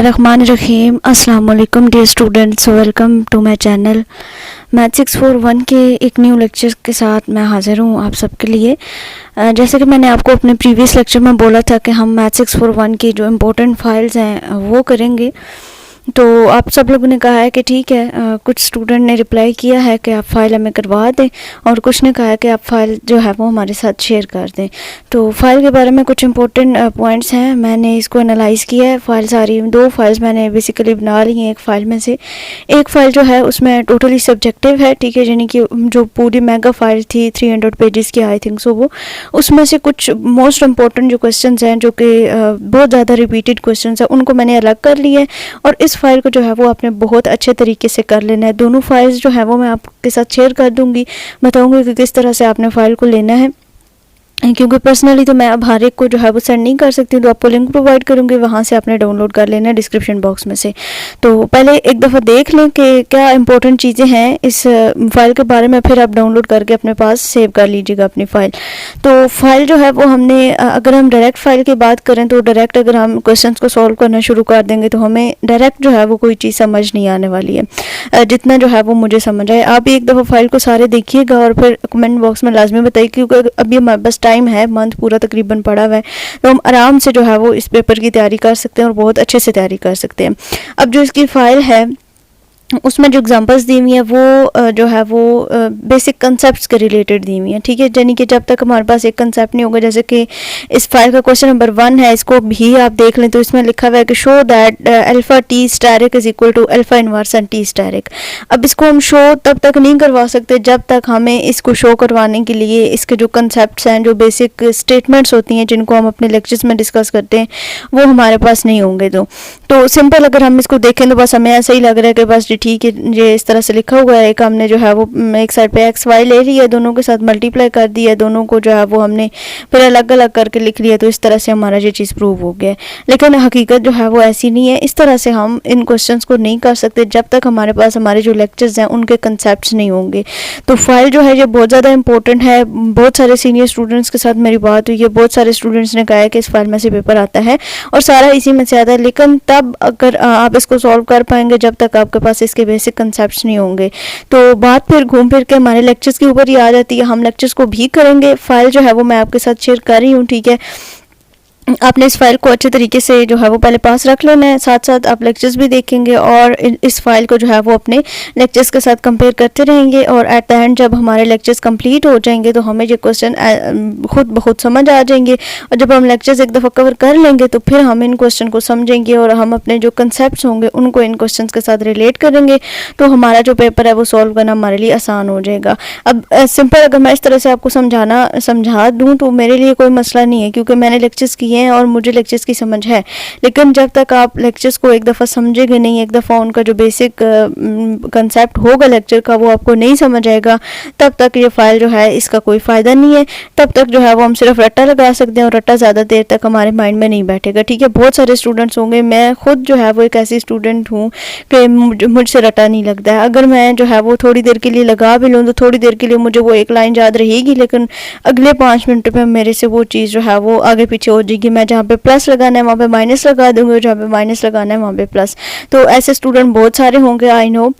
रहमानिर्रहीम। अस्सलाम वालेकुम dear students, welcome to my channel. Math 641 के एक न्यू लेक्चर के साथ मैं हाज़िर हूँ आप सबके लिए। जैसे कि मैंने आपको अपने प्रीवियस लेक्चर में बोला था कि हम मैथ 641 की जो इम्पोर्टेंट फाइल्स हैं वो करेंगे, तो आप सब लोगों ने कहा है कि ठीक है। कुछ स्टूडेंट ने रिप्लाई किया है कि आप फ़ाइल हमें करवा दें और कुछ ने कहा है कि आप फ़ाइल जो है वो हमारे साथ शेयर कर दें। तो फ़ाइल के बारे में कुछ इंपॉर्टेंट पॉइंट्स हैं, मैंने इसको एनालाइज़ किया है। फ़ाइल सारी दो फाइल्स मैंने बेसिकली बना ली हैं एक फ़ाइल में से। एक फ़ाइल जो है उसमें टोटली सब्जेक्टिव है, ठीक है, यानी कि जो पूरी मेगा फाइल थी 300 पेजेस की आई थिंक सो, वो उसमें से कुछ मोस्ट इम्पॉर्टेंट जो क्वेश्चन हैं जो कि बहुत ज़्यादा रिपीटेड क्वेश्चन हैं उनको मैंने अलग कर लिए और इस फाइल को जो है वो आपने बहुत अच्छे तरीके से कर लेना है। दोनों फाइल्स जो है वो मैं आपके साथ शेयर कर दूंगी, बताऊंगी कि किस तरह से आपने फ़ाइल को लेना है, क्योंकि पर्सनली तो मैं अब हर एक को जो है वो सेंड नहीं कर सकती हूँ, तो आपको लिंक प्रोवाइड करूँगी, वहाँ से आपने डाउनलोड कर लेना है डिस्क्रिप्शन बॉक्स में से। तो पहले एक दफ़ा देख लें कि क्या इंपॉर्टेंट चीज़ें हैं इस फाइल के बारे में, फिर आप डाउनलोड करके अपने पास सेव कर लीजिएगा अपनी फ़ाइल। तो फाइल जो है वो हमने अगर हम डायरेक्ट फ़ाइल की बात करें तो डायरेक्ट अगर हम क्वेश्चन को सॉल्व करना शुरू कर देंगे तो हमें डायरेक्ट जो है वो कोई चीज़ समझ नहीं आने वाली है, जितना जो है वो मुझे समझ आए। आप एक दफ़ा फाइल को सारे देखिएगा और फिर कमेंट बॉक्स में लाजमी बताइए, क्योंकि अभी हमारे पास टाइम है, मंथ पूरा तकरीबन पड़ा हुआ है, तो हम आराम से जो है वो इस पेपर की तैयारी कर सकते हैं और बहुत अच्छे से तैयारी कर सकते हैं। अब जो इसकी फ़ाइल है उसमें जो एग्जांपल्स दी हुई हैं वो जो है वो बेसिक कंसेप्ट्स के रिलेटेड दी हुई हैं, ठीक है, यानी कि जब तक हमारे पास एक कंसेप्ट नहीं होगा, जैसे कि इस फाइल का क्वेश्चन नंबर 1 है, इसको भी आप देख लें तो इसमें लिखा हुआ है कि show that alpha T asterisk is equal to alpha inverse and T asterisk. अब इसको हम शो तब तक नहीं करवा सकते जब तक हमें इसको शो करवाने के लिए इसके जो कंसेप्ट हैं, जो बेसिक स्टेटमेंट्स होती हैं जिनको हम अपने लेक्चर्स में डिस्कस करते हैं, वो हमारे पास नहीं होंगे। तो सिंपल अगर हम इसको देखें तो बस हमें ऐसा ही लग रहा है कि बस ठीक है, ये इस तरह से लिखा हुआ है, एक हमने जो है वो एक साइड पे एक्स वाई ले लिया, दोनों के साथ मल्टीप्लाई कर दिया, दोनों को जो है वो हमने फिर अलग अलग करके लिख लिया, तो इस तरह से हमारा ये चीज़ प्रूव हो गया। लेकिन हकीकत जो है वो ऐसी नहीं है, इस तरह से हम इन क्वेश्चंस को नहीं कर सकते जब तक हमारे पास हमारे जो लेक्चर्स हैं उनके कंसेप्ट नहीं होंगे। तो फाइल जो है ये बहुत ज़्यादा इंपॉर्टेंट है। बहुत सारे सीनियर स्टूडेंट्स के साथ मेरी बात हुई है, बहुत सारे स्टूडेंट्स ने कहा है कि इस फाइल में से पेपर आता है और सारा इसी में से आता है, लेकिन तब अगर आप इसको सॉल्व कर पाएंगे जब तक आपके पास इसके बेसिक कंसेप्ट्स नहीं होंगे। तो बात फिर घूम फिर के हमारे लेक्चर्स के ऊपर ही आ जाती है। हम लेक्चर्स को भी करेंगे, फाइल जो है वो मैं आपके साथ शेयर कर रही हूँ, ठीक है। आपने इस फाइल को अच्छे तरीके से जो है वो पहले पास रख लेना है, साथ साथ आप लेक्चर्स भी देखेंगे और इस फाइल को जो है वो अपने लेक्चर्स के साथ कंपेयर करते रहेंगे और एट द एंड जब हमारे लेक्चर्स कंप्लीट हो जाएंगे तो हमें ये क्वेश्चन खुद बहुत समझ आ जाएंगे और जब हम लेक्चर्स एक दफ़ा कवर कर लेंगे तो फिर हम इन क्वेश्चन को समझेंगे और हम अपने जो कंसेप्ट होंगे उनको इन क्वेश्चन के साथ रिलेट करेंगे, तो हमारा जो पेपर है वो सॉल्व करना हमारे लिए आसान हो जाएगा। अब सिंपल अगर मैं इस तरह से आपको समझा दूँ तो मेरे लिए कोई मसला नहीं है, क्योंकि मैंने लेक्चर्स किए हैं और मुझे लेक्चर्स की समझ है। लेकिन जब तक आप लेक्चर्स को एक दफ़ा समझेंगे नहीं, एक दफ़ा उनका जो बेसिक कंसेप्ट होगा लेक्चर का वो आपको नहीं समझ आएगा, तब तक ये फाइल जो है इसका कोई फ़ायदा नहीं है। तब तक जो है वो हम सिर्फ रट्टा लगा सकते हैं और रट्टा ज़्यादा देर तक हमारे माइंड में नहीं बैठेगा, ठीक है। बहुत सारे स्टूडेंट्स होंगे, मैं खुद जो है वो एक ऐसी स्टूडेंट हूँ कि मुझसे रट्टा नहीं लगता है। अगर मैं जो है वो थोड़ी देर के लिए लगा भी लूँ तो थोड़ी देर के लिए मुझे वो एक लाइन याद रहेगी, लेकिन अगले 5 मिनट में मेरे से वो चीज़ जो है वो आगे पीछे हो जाएगी। मैं जहाँ पे प्लस लगाना है वहाँ पे माइनस लगा दूंगी, जहाँ पे माइनस लगाना है वहाँ पे प्लस। तो ऐसे स्टूडेंट बहुत सारे होंगे, आई नो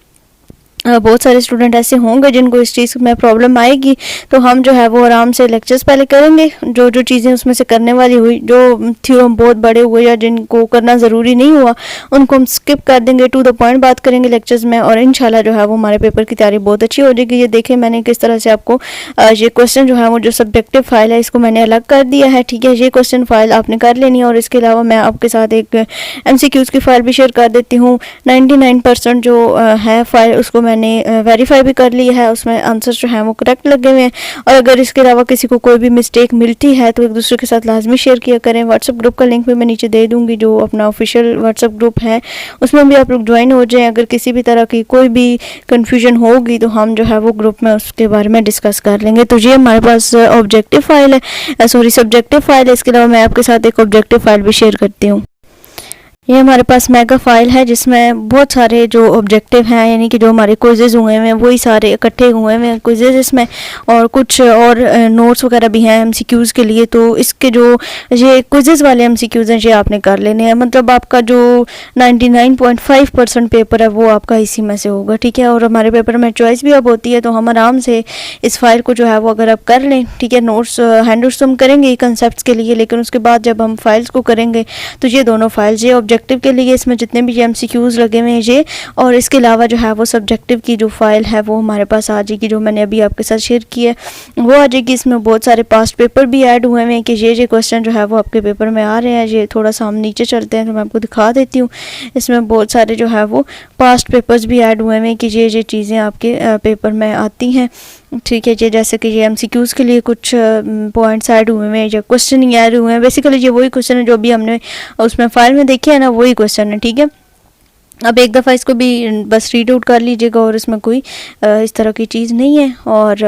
बहुत सारे स्टूडेंट ऐसे होंगे जिनको इस चीज़ में प्रॉब्लम आएगी। तो हम जो है वो आराम से लेक्चर्स पहले करेंगे, जो जो चीज़ें उसमें से करने वाली हुई, जो थ्योरम बहुत बड़े हुए या जिनको करना ज़रूरी नहीं हुआ उनको हम स्किप कर देंगे, टू द पॉइंट बात करेंगे लेक्चर्स में और इंशाल्लाह जो है वो हमारे पेपर की तैयारी बहुत अच्छी हो जाएगी। ये देखें मैंने किस तरह से आपको ये क्वेश्चन जो है वो जो सब्जेक्टिव फाइल है इसको मैंने अलग कर दिया है, ठीक है। ये क्वेश्चन फाइल आपने कर लेनी है और इसके अलावा मैं आपके साथ एक MCQs की फ़ाइल भी शेयर कर देती हूँ। 99% जो है फाइल उसको मैंने वेरीफाई भी कर लिया है, उसमें आंसर्स जो हैं वो करेक्ट लगे हुए हैं। और अगर इसके अलावा किसी को कोई भी मिस्टेक मिलती है तो एक दूसरे के साथ लाजमी शेयर किया करें। व्हाट्सएप ग्रुप का लिंक भी मैं नीचे दे दूंगी, जो अपना ऑफिशियल व्हाट्सएप ग्रुप है उसमें भी आप लोग ज्वाइन हो जाएं। अगर किसी भी तरह की कोई भी कन्फ्यूजन होगी तो हम जो है वो ग्रुप में उसके बारे में डिस्कस कर लेंगे। तो ये हमारे पास ऑब्जेक्टिव फाइल है, सॉरी सब्जेक्टिव फाइल है। इसके अलावा मैं आपके साथ एक ऑब्जेक्टिव फाइल भी शेयर करती हूँ। ये हमारे पास मेगा फाइल है जिसमें बहुत सारे जो ऑब्जेक्टिव हैं, यानी कि जो हमारे क्विजेज हुए हैं वही सारे इकट्ठे हुए हैं क्विजेज इसमें, और कुछ और नोट्स वगैरह भी हैं एमसीक्यूज़ के लिए। तो इसके जो ये क्विजेज वाले एमसीक्यूज़ हैं ये आपने कर लेने हैं, मतलब आपका जो 99.5% पेपर है वो आपका इसी में से होगा, ठीक है। और हमारे पेपर में चॉइस भी अब होती है, तो हम आराम से इस फाइल को जो है वो अगर आप कर लें, ठीक है। नोट्स हैंडआउट्स तो हम करेंगे कंसेप्ट के लिए, लेकिन उसके बाद जब हम फाइल्स को करेंगे तो ये दोनों फाइल्स, ये ऑब्जेक्टिव के लिए इसमें जितने भी एमसीक्यूज़ लगे हुए हैं ये, और इसके अलावा जो है वो सब्जेक्टिव की जो फाइल है वो हमारे पास आ जाएगी, जो मैंने अभी आपके साथ शेयर की है वो आ जाएगी। इसमें बहुत सारे पास्ट पेपर भी ऐड हुए हैं कि ये क्वेश्चन जो है वो आपके पेपर में आ रहे हैं। ये थोड़ा सा हम नीचे चलते हैं तो मैं आपको दिखा देती हूँ। इसमें बहुत सारे जो है वो पास्ट पेपर्स भी ऐड हुए हैं कि ये चीज़ें आपके पेपर में आती हैं, ठीक है जी। जैसे कि ये एमसीक्यूज़ के लिए कुछ पॉइंट्स ऐड हुए हैं या क्वेश्चन ही ऐड हुए हैं। बेसिकली ये वही क्वेश्चन है जो भी हमने उसमें फाइल में देखे हैं ना, वही क्वेश्चन है, ठीक है। अब एक दफ़ा इसको भी बस रीड आउट कर लीजिएगा, और इसमें कोई इस तरह की चीज़ नहीं है। और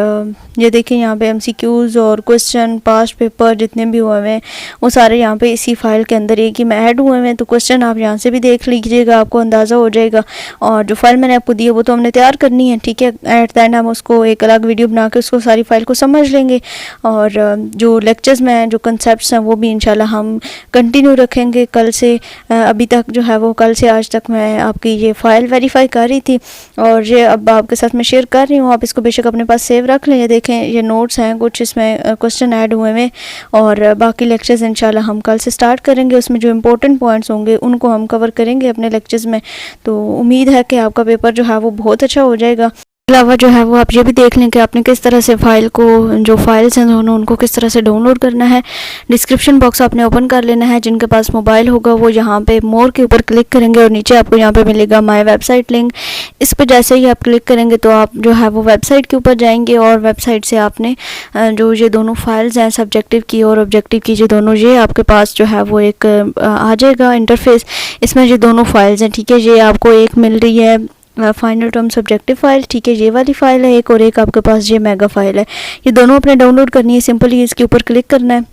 ये देखें यहाँ पे एमसीक्यूज़ और क्वेश्चन पास्ट पेपर जितने भी हुए हैं वो सारे यहाँ पे इसी फाइल के अंदर एक ही में ऐड हुए हैं। तो क्वेश्चन आप यहाँ से भी देख लीजिएगा, आपको अंदाज़ा हो जाएगा। और जो फाइल मैंने आपको दी है वो तो हमने तैयार करनी है, ठीक है। एट द एंड हम उसको एक अलग वीडियो बना के उसको सारी फाइल को समझ लेंगे। और जो लेक्चर्स में जो कंसेप्ट हैं वो भी इंशाल्लाह हम कंटिन्यू रखेंगे कल से। अभी तक जो है वो कल से आज तक मैं आपकी ये फ़ाइल वेरीफाई कर रही थी और ये अब आपके साथ मैं शेयर कर रही हूँ। आप इसको बेशक अपने पास सेव रख लें। ये देखें, ये नोट्स हैं, कुछ इसमें क्वेश्चन ऐड हुए हैं, और बाकी लेक्चर्स इंशाल्लाह हम कल से स्टार्ट करेंगे। उसमें जो इंपॉर्टेंट पॉइंट्स होंगे उनको हम कवर करेंगे अपने लेक्चर्स में। तो उम्मीद है कि आपका पेपर जो है वो बहुत अच्छा हो जाएगा। अलावा जो है वो आप ये भी देख लें कि आपने किस तरह से फ़ाइल को, जो फाइल्स हैं दोनों, उनको किस तरह से डाउनलोड करना है। डिस्क्रिप्शन बॉक्स आपने ओपन कर लेना है। जिनके पास मोबाइल होगा वो यहाँ पे मोर के ऊपर क्लिक करेंगे और नीचे आपको यहाँ पे मिलेगा माय वेबसाइट लिंक। इस पर जैसे ही आप क्लिक करेंगे तो आप जो है वो वेबसाइट के ऊपर जाएंगे, और वेबसाइट से आपने जो ये दोनों फाइल्स हैं सब्जेक्टिव की और ऑब्जेक्टिव की, ये दोनों, ये आपके पास जो है वो एक आ जाएगा इंटरफेस। इसमें ये दोनों फाइल्स हैं, ठीक है। ये आपको एक मिल रही है फाइनल टर्म सब्जेक्टिव फाइल, ठीक है, ये वाली फाइल है एक, और एक आपके पास ये मेगा फाइल है। ये दोनों अपने डाउनलोड करनी है। सिंपली इसके ऊपर क्लिक करना है।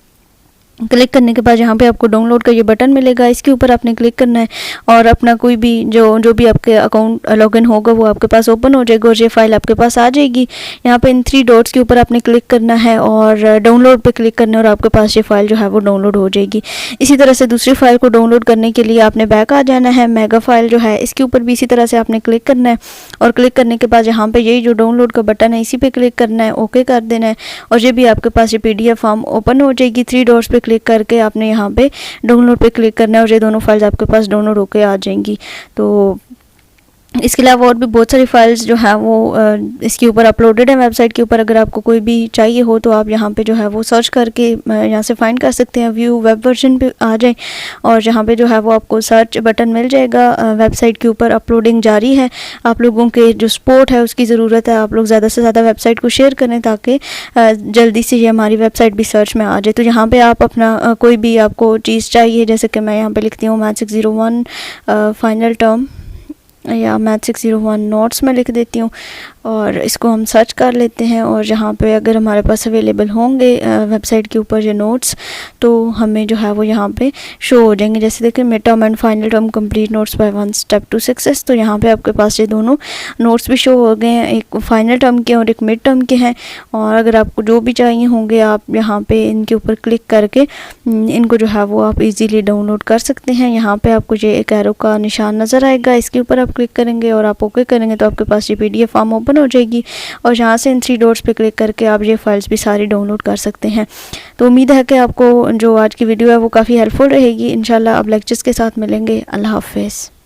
क्लिक करने के बाद यहाँ पे आपको डाउनलोड का ये बटन मिलेगा, इसके ऊपर आपने क्लिक करना है और अपना कोई भी जो भी आपके अकाउंट लॉगिन होगा वो आपके पास ओपन हो जाएगा और ये फाइल आपके पास आ जाएगी। यहाँ पे इन 3 डॉट्स के ऊपर आपने क्लिक करना है और डाउनलोड पे क्लिक करना है और आपके पास ये फाइल जो है वो डाउनलोड हो जाएगी। इसी तरह से दूसरी फाइल को डाउनलोड करने के लिए आपने बैक आ जाना है। मेगा फाइल जो है इसके ऊपर भी इसी तरह से आपने क्लिक करना है और क्लिक करने के बाद यहाँ पे यही जो डाउनलोड का बटन है इसी पे क्लिक करना है, ओके कर देना है और ये भी आपके पास ये PDF फॉर्म ओपन हो जाएगी। 3 डॉट्स पे क्लिक करके आपने यहाँ पे डाउनलोड पे क्लिक करना है और ये दोनों फाइल्स आपके पास डाउनलोड होके आ जाएंगी। तो इसके अलावा और भी बहुत सारी फाइल्स जो है वो इसके ऊपर अपलोडेड है वेबसाइट के ऊपर। अगर आपको कोई भी चाहिए हो तो आप यहाँ पे जो है वो सर्च करके यहाँ से फाइंड कर सकते हैं। व्यू वेब वर्जन पे आ जाए और यहाँ पे जो है वो आपको सर्च बटन मिल जाएगा। वेबसाइट के ऊपर अपलोडिंग जारी है। आप लोगों के जो सपोर्ट है उसकी ज़रूरत है। आप लोग ज़्यादा से ज़्यादा वेबसाइट को शेयर करें ताकि जल्दी से ये हमारी वेबसाइट भी सर्च में आ जाए। तो यहाँ पर आप अपना कोई भी आपको चीज़ चाहिए, जैसे कि मैं यहाँ पर लिखती हूँ मैथ 601 फाइनल टर्म या मैथ 601 नोट्स में लिख देती हूँ और इसको हम सर्च कर लेते हैं। और यहाँ पे अगर हमारे पास अवेलेबल होंगे वेबसाइट के ऊपर ये नोट्स तो हमें जो है वो यहाँ पे शो हो जाएंगे। जैसे देखिए mid term and final term complete notes by 1 step to success. तो यहाँ पे आपके पास ये दोनों नोट्स भी शो हो गए हैं, एक फाइनल टर्म के और एक मिड टर्म के हैं। और अगर आपको जो भी चाहिए होंगे आप यहाँ पे इनके ऊपर क्लिक करके इनको जो है वो आप इजीली डाउनलोड कर सकते हैं। यहाँ पे आपको ये एक एरो का निशान नज़र आएगा, इसके ऊपर आप क्लिक करेंगे और आप ओके करेंगे तो आपके पास ये PDF फॉर्म ओपन हो जाएगी और यहाँ से इन 3 डॉट्स पे क्लिक करके आप ये फाइल्स भी सारी डाउनलोड कर सकते हैं। तो उम्मीद है कि आपको जो आज की वीडियो है वो काफ़ी हेल्पफुल रहेगी। इंशाल्लाह अब लेक्चर्स के साथ मिलेंगे। अल्लाह हाफ़िज़।